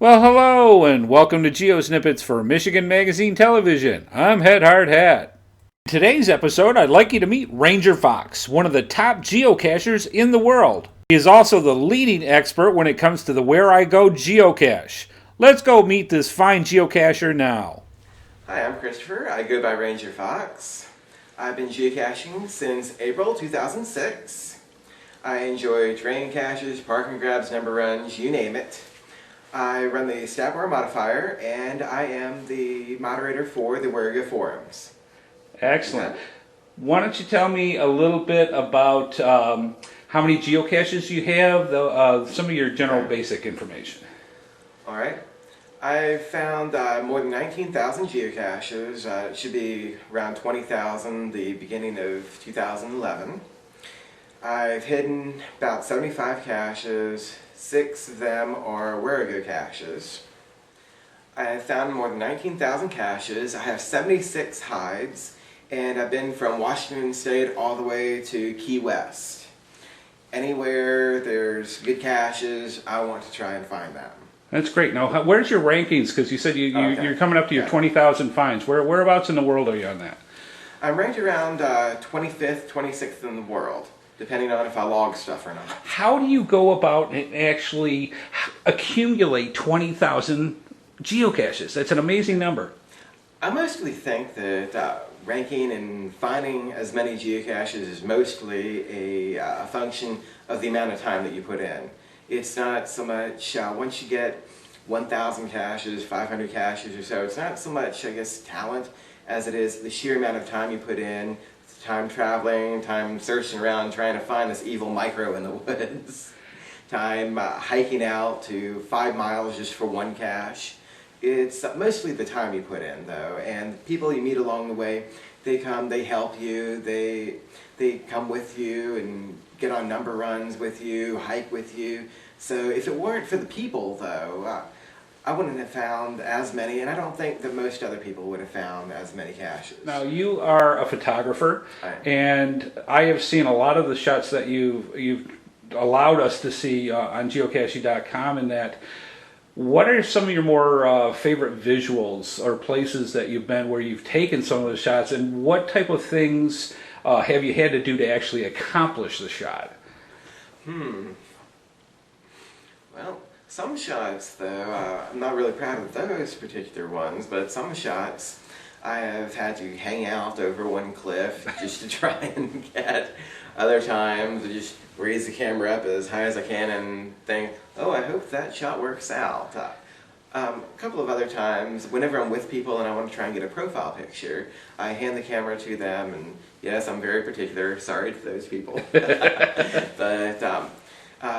Well, hello, and welcome to GeoSnippits for Michigan Magazine Television. I'm Headhardhat. In today's episode, I'd like you to meet Ranger Fox, one of the top geocachers in the world. He is also the leading expert when it comes to the Where I Go geocache. Let's go meet this fine geocacher now. Hi, I'm Christopher. I go by Ranger Fox. I've been geocaching since April 2006. I enjoy terrain caches, park and grabs, number runs, you name it. I run the Stat Bar Modifier, and I am the moderator for the Where I Go forums. Excellent. Why don't you tell me a little bit about how many geocaches you have, some of your general basic information. All right. I've found more than 19,000 geocaches. It should be around 20,000 the beginning of 2011. I've hidden about 75 caches. 6 of them are Where I Go caches. I have found more than 19,000 caches. I have 76 hides, and I've been from Washington State all the way to Key West. Anywhere there's good caches, I want to try and find them. That's great. Now, where's your rankings? Because you said you're coming up to your 20,000 finds. Whereabouts in the world are you on that? I'm ranked around 25th, 26th in the world, depending on if I log stuff or not. How do you go about and actually accumulate 20,000 geocaches? That's an amazing number. I mostly think that ranking and finding as many geocaches is mostly a function of the amount of time that you put in. It's not so much, once you get 1,000 caches, 500 caches or so, it's not so much, I guess, talent as it is the sheer amount of time you put in, time traveling, time searching around trying to find this evil micro in the woods, time hiking out to 5 miles just for one cache. It's mostly the time you put in, though, and the people you meet along the way, they come, they help you, they come with you and get on number runs with you, hike with you. So if it weren't for the people, though, I wouldn't have found as many, and I don't think that most other people would have found as many caches. Now, you are a photographer, and I have seen a lot of the shots that you've allowed us to see on geocaching.com, and that. What are some of your more favorite visuals or places that you've been where you've taken some of the shots, and what type of things have you had to do to actually accomplish the shot? Well, some shots, though, I'm not really proud of those particular ones, but some shots I have had to hang out over one cliff just to try and get. Other times I just raise the camera up as high as I can and think, oh, I hope that shot works out. A couple of other times, whenever I'm with people and I want to try and get a profile picture, I hand the camera to them, and yes, I'm very particular, sorry to those people. But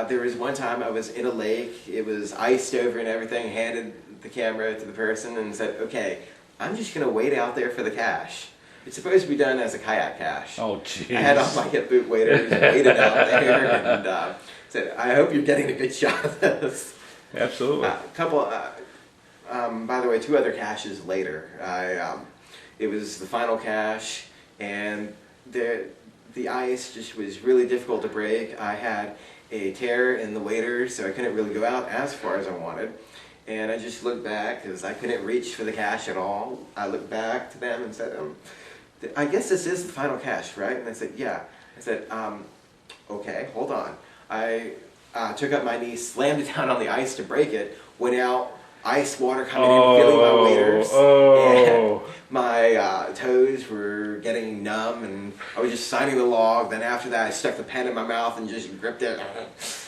there was one time I was in a lake, it was iced over and everything, handed the camera to the person and said, okay, I'm just going to wait out there for the cache. It's supposed to be done as a kayak cache. Oh, jeez. I had on my hip boot waders, waited out there, and said, I hope you're getting a good shot of this. Absolutely. By the way, 2 other caches later. It was the final cache, and the ice just was really difficult to break. I had a tear in the waders, so I couldn't really go out as far as I wanted. And I just looked back, because I couldn't reach for the cache at all. I looked back to them and said, I guess this is the final cache, right? And they said, yeah. I said, okay, hold on. I took up my knee, slammed it down on the ice to break it, went out, ice water coming in, filling my waders, and my toes were getting numb, and I was just signing the log. Then after that, I stuck the pen in my mouth and just gripped it.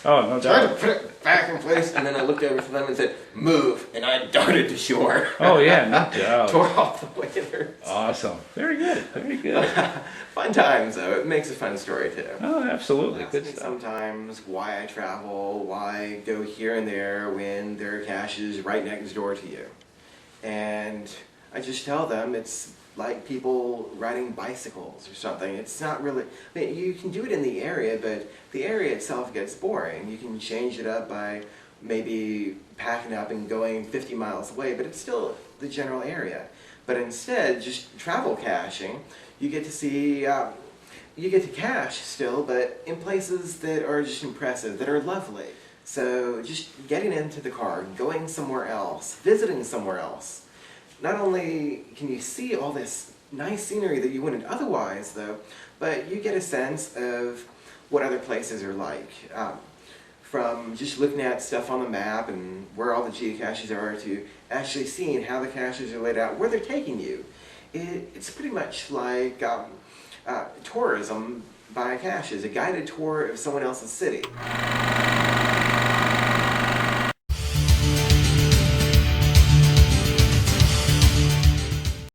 Oh, no doubt. Tried to put it back in place, and then I looked over to them and said, move, and I darted to shore. Oh, yeah, no doubt. Tore off the waders. Awesome. Very good. Very good. Fun times, though. It makes a fun story, too. Oh, absolutely. Good stuff. Sometimes why I travel, why go here and there when there are caches right next door to you. And I just tell them it's like people riding bicycles or something. It's not really, I mean, you can do it in the area, but the area itself gets boring. You can change it up by maybe packing up and going 50 miles away, but it's still the general area. But instead, just travel caching, you get to see, you get to cache still, but in places that are just impressive, that are lovely. So just getting into the car, going somewhere else, visiting somewhere else, not only can you see all this nice scenery that you wouldn't otherwise though, but you get a sense of what other places are like. From just looking at stuff on the map and where all the geocaches are to actually seeing how the caches are laid out, where they're taking you. It's pretty much like tourism by caches, a guided tour of someone else's city.